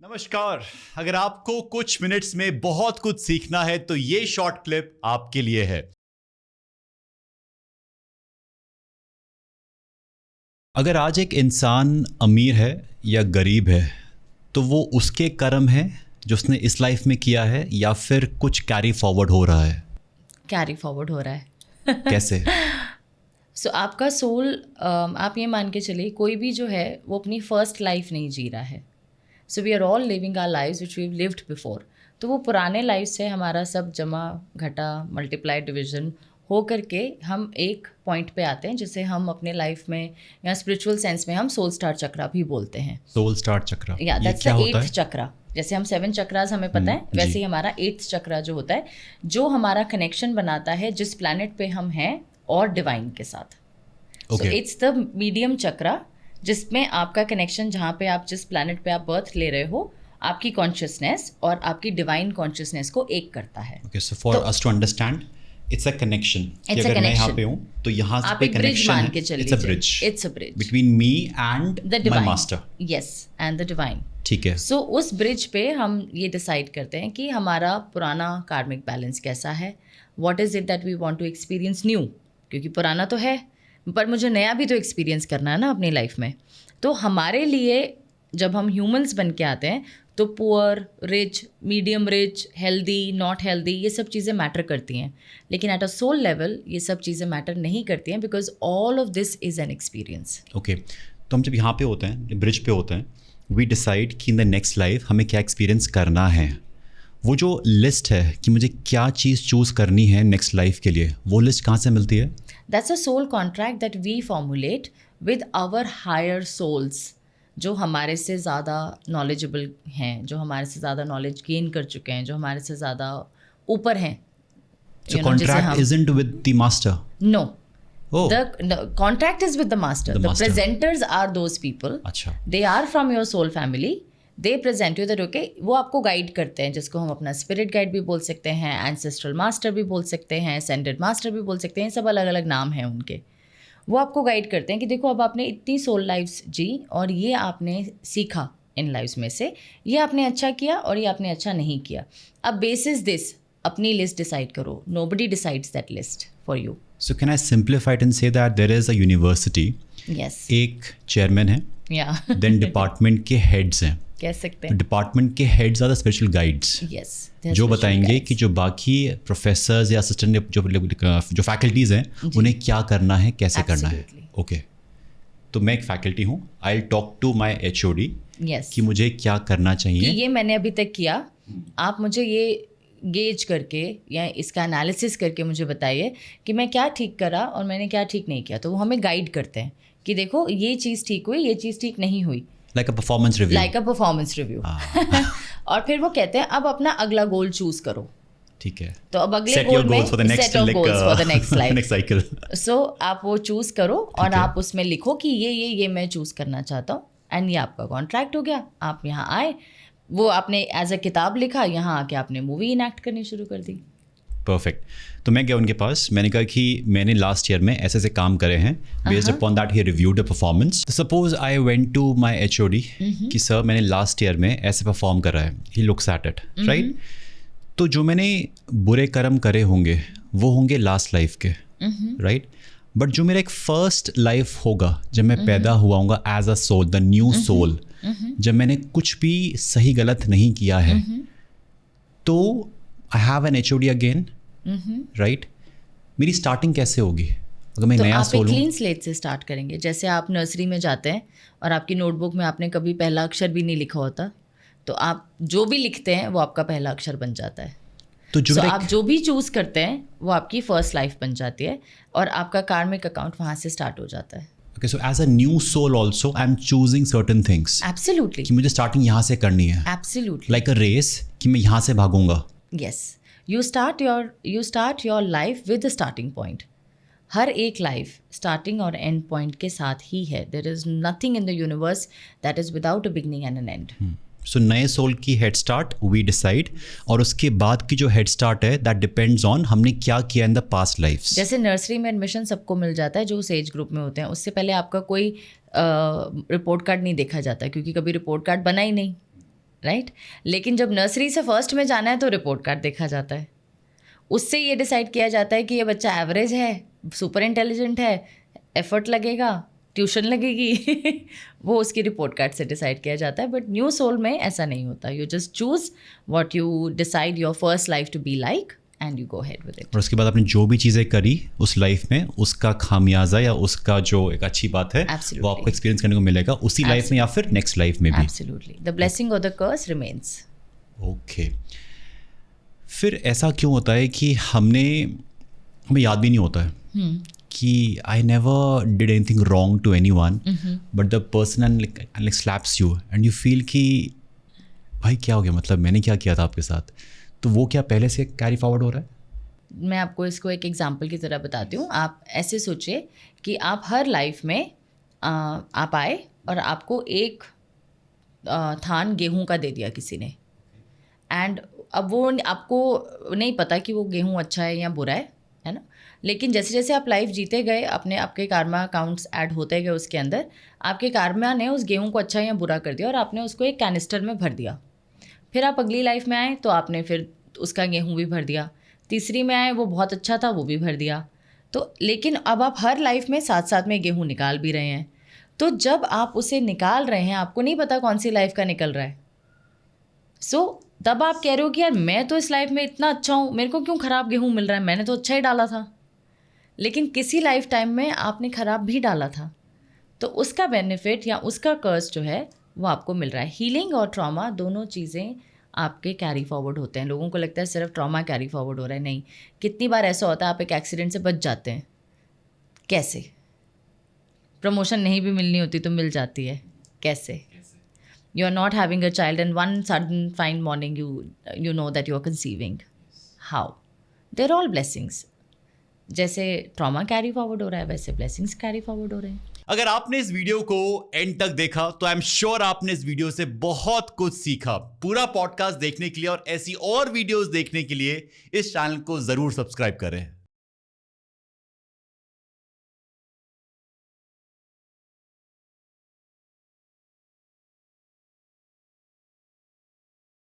नमस्कार। अगर आपको कुछ मिनट्स में बहुत कुछ सीखना है तो ये शॉर्ट क्लिप आपके लिए है। अगर आज एक इंसान अमीर है या गरीब है तो वो उसके कर्म है जो उसने इस लाइफ में किया है या फिर कुछ कैरी फॉरवर्ड हो रहा है? कैरी फॉरवर्ड हो रहा है। कैसे? आपका सोल, आप ये मान के चलिए कोई भी जो है वो अपनी फर्स्ट लाइफ नहीं जी रहा है। So we are all living our lives which we have lived before. तो वो पुराने लाइफ से हमारा सब जमा घटा मल्टीप्लाई डिवीजन हो करके हम एक पॉइंट पे आते हैं जिसे हम अपने लाइफ में या स्पिरिचुअल सेंस में हम सोल स्टार चक्रा भी बोलते हैं। सोल स्टार चक्रा, या दैट्स द 8th चक्रा। जैसे हम 7 चक्रास हमें पता है, वैसे ही हमारा 8th चक्रा जो होता है, जो हमारा कनेक्शन बनाता है जिस प्लैनेट पे हम हैं और डिवाइन के साथ। सो इट्स द मीडियम चक्रा जिसमें आपका कनेक्शन, जहाँ पे आप जिस प्लैनेट पे आप बर्थ ले रहे हो, आपकी कॉन्शियसनेस और आपकी डिवाइन कॉन्शियसनेस को एक करता है। Okay, so for us to understand, it's a connection. अगर मैं यहाँ पे हूँ तो यहाँ से कनेक्शन है। It's a bridge between me and my master. Yes, and the divine. ठीक है। सो उस ब्रिज पे हम ये डिसाइड करते हैं कि हमारा पुराना कार्मिक बैलेंस कैसा है, what is it that we want to experience new, क्योंकि पुराना तो है पर मुझे नया भी तो एक्सपीरियंस करना है ना अपनी लाइफ में। तो हमारे लिए जब हम ह्यूमंस बन के आते हैं तो poor, rich, medium rich, healthy, not healthy, ये सब चीज़ें मैटर करती हैं। लेकिन एट अ सोल लेवल ये सब चीज़ें मैटर नहीं करती हैं, because all of this is an experience. Okay, तो हम जब यहाँ पे होते हैं, ब्रिज पे होते हैं, वी डिसाइड कि इन द नेक्स्ट लाइफ हमें क्या एक्सपीरियंस करना है। वो जो लिस्ट है कि मुझे क्या चीज़ चूज़ करनी है नेक्स्ट लाइफ के लिए, वो लिस्ट कहाँ से मिलती है? That's a soul contract that we formulate with our higher souls, जो हमारे से ज़्यादा नॉलेजेबल हैं, जो हमारे से ज़्यादा नॉलेज गेन कर चुके हैं, जो हमारे से ज़्यादा ऊपर हैं। So contract isn't with the master? No. Oh. The contract is with the master. The presenters are those people. अच्छा. They are from your soul family. They present you that okay, वो आपको गाइड करते हैं, जिसको हम अपना spirit guide भी बोल सकते हैं, एंसेस्ट्रल मास्टर भी बोल सकते हैं, सेंडेड मास्टर भी बोल सकते हैं, सब अलग अलग नाम हैं उनके। वो आपको गाइड करते हैं कि देखो अब आपने इतनी सोल लाइफ्स जी और ये आपने सीखा इन लाइफ्स में से, ये आपने अच्छा किया और ये आपने अच्छा नहीं किया। अब बेसिस दिस अपनी लिस्ट डिसाइड करो। Nobody decides that list for you. So can I simplify it and say that there is a university? Yes. एक चेयरमैन है, या देन डिपार्टमेंट के हेड्स हैं, कह सकते हैं। डिपार्टमेंट के heads are the spiritual guides. Yes, जो बताएंगे कि जो बाकी प्रोफेसर्स या असिस्टेंट जो फैकल्टीज हैं उन्हें क्या करना है, कैसे करना है। ओके, तो मैं एक फैकल्टी हूँ, I will talk to my HOD कि मुझे क्या करना चाहिए, कि ये मैंने अभी तक किया, आप मुझे ये गेज करके या इसका एनालिसिस करके मुझे बताइए कि मैं क्या ठीक करा और मैंने क्या ठीक नहीं किया। तो वो हमें गाइड करते हैं कि देखो ये चीज़ ठीक हुई, ये चीज़ ठीक नहीं हुई। Like a performance review. और फिर वो कहते हैं अब अपना अगला गोल चूज करो। ठीक है, तो अब अगले गोल में set of goals for the next life, next cycle. So आप वो चूज करो और आप उसमें लिखो कि ये मैं चूज करना चाहता हूँ, एंड ये आपका कॉन्ट्रैक्ट हो गया। आप यहाँ आए, वो आपने एज अ किताब लिखा, यहाँ आके आपने मूवी इनैक्ट करनी शुरू कर दी। परफेक्ट। तो मैं गया उनके पास, मैंने कहा कि मैंने लास्ट ईयर में ऐसे ऐसे काम करे हैं, based upon that he reviewed the performance. Suppose I went to my HOD कि सर मैंने लास्ट ईयर में ऐसे परफॉर्म करा है, he looks at it, right? तो जो मैंने बुरे कर्म करे होंगे वो होंगे लास्ट लाइफ के, राइट? बट जो मेरा एक फर्स्ट लाइफ होगा, जब मैं पैदा हुआ हूँगा as a soul, the new soul, जब मैंने कुछ भी सही गलत नहीं किया है, तो I have an HOD again, right? मेरी स्टार्टिंग कैसे होगी अगर मैं नया सोल हूँ? आप क्लीन स्लेट से स्टार्ट करेंगे। जैसे आप नर्सरी में जाते हैं और आपकी नोटबुक में आपने कभी पहला अक्षर भी नहीं लिखा होता, तो आप जो भी लिखते हैं वो आपका पहला अक्षर बन जाता है। तो जो आप जो भी चूज करते हैं वो आपकी फर्स्ट लाइफ बन जाती है और आपका कार्मिक अकाउंट वहाँ से स्टार्ट हो जाता है। Okay, so as a new soul also, I'm choosing certain things. Absolutely. कि मुझे स्टार्टिंग यहाँ से करनी है. Absolutely. Like a race, कि मैं यहाँ से भागूंगा. Yes. You start your life with the starting point. हर एक लाइफ स्टार्टिंग और एंड पॉइंट के साथ ही है. There is nothing in the universe that is without a beginning and an end. सो नए सोल की हेड स्टार्ट वी डिसाइड, और उसके बाद की जो हेड स्टार्ट है दैट डिपेंड्स ऑन हमने क्या किया इन द पास्ट लाइफ्स। जैसे नर्सरी में एडमिशन सबको मिल जाता है जो उस एज ग्रुप में होते हैं, उससे पहले आपका कोई रिपोर्ट कार्ड नहीं देखा जाता क्योंकि कभी रिपोर्ट कार्ड बना ही नहीं। राइट। लेकिन जब नर्सरी से फर्स्ट में जाना है तो रिपोर्ट कार्ड देखा जाता है, उससे ये डिसाइड किया जाता है कि ये बच्चा एवरेज है, सुपर इंटेलिजेंट है, एफर्ट लगेगा, ट्यूशन लगेगी वो उसकी रिपोर्ट कार्ड से डिसाइड किया जाता है। बट न्यू सोल में ऐसा नहीं होता, you just choose what you decide your first life to be like and you go ahead with it. और उसके बाद आपने जो भी चीज़ें करी उस लाइफ में, उसका खामियाजा या उसका जो एक अच्छी बात है वो आपको एक्सपीरियंस करने को मिलेगा उसी लाइफ में या फिर नेक्स्ट लाइफ में भी। एब्सोल्युटली, द ब्लेसिंग और द कर्स रिमेन्स। ओके, फिर ऐसा क्यों होता है कि हमें याद भी नहीं होता है कि I never did anything wrong to anyone, but the person like slaps you and you feel कि भाई क्या हो गया, मतलब मैंने क्या किया था आपके साथ, तो वो क्या पहले से कैरी फॉरवर्ड हो रहा है? मैं आपको इसको एक एग्जांपल की तरह बताती हूँ। आप ऐसे सोचिए कि आप हर लाइफ में आप आए और आपको एक थान गेहूं का दे दिया किसी ने, एंड अब वो आपको नहीं पता कि वो गेहूं अच्छा है या बुरा है ना। लेकिन जैसे जैसे आप लाइफ जीते गए, आपके कार्मा अकाउंट्स ऐड होते गए उसके अंदर, आपके कार्मा ने उस गेहूं को अच्छा या बुरा कर दिया और आपने उसको एक कैनिस्टर में भर दिया। फिर आप अगली लाइफ में आए तो आपने फिर उसका गेहूं भी भर दिया, तीसरी में आए वो बहुत अच्छा था वो भी भर दिया। तो लेकिन अब आप हर लाइफ में साथ साथ में गेहूं निकाल भी रहे हैं, तो जब आप उसे निकाल रहे हैं आपको नहीं पता कौन सी लाइफ का निकल रहा है। तब आप कह रहे हो कि यार मैं तो इस लाइफ में इतना अच्छा हूँ, मेरे को क्यों ख़राब गेहूँ मिल रहा है, मैंने तो अच्छा ही डाला था। लेकिन किसी लाइफ टाइम में आपने ख़राब भी डाला था, तो उसका बेनिफिट या उसका कर्स जो है वो आपको मिल रहा है। हीलिंग और ट्रॉमा दोनों चीज़ें आपके कैरी फॉरवर्ड होते हैं। लोगों को लगता है सिर्फ ट्रॉमा कैरी फॉरवर्ड हो रहा है, नहीं। कितनी बार ऐसा होता है आप एक एक्सीडेंट से बच जाते हैं, कैसे? प्रमोशन नहीं भी मिलनी होती तो मिल जाती है, कैसे? You are not having a child and one sudden fine morning you know that you are conceiving. How? They're all blessings. जैसे ट्रॉमा कैरी फॉरवर्ड हो रहा है वैसे ब्लेसिंग्स कैरी फॉरवर्ड हो रहे हैं। अगर आपने इस वीडियो को एंड तक देखा तो आई एम श्योर आपने इस वीडियो से बहुत कुछ सीखा। पूरा पॉडकास्ट देखने के लिए और ऐसी और वीडियोस देखने के लिए इस चैनल को जरूर सब्सक्राइब करें।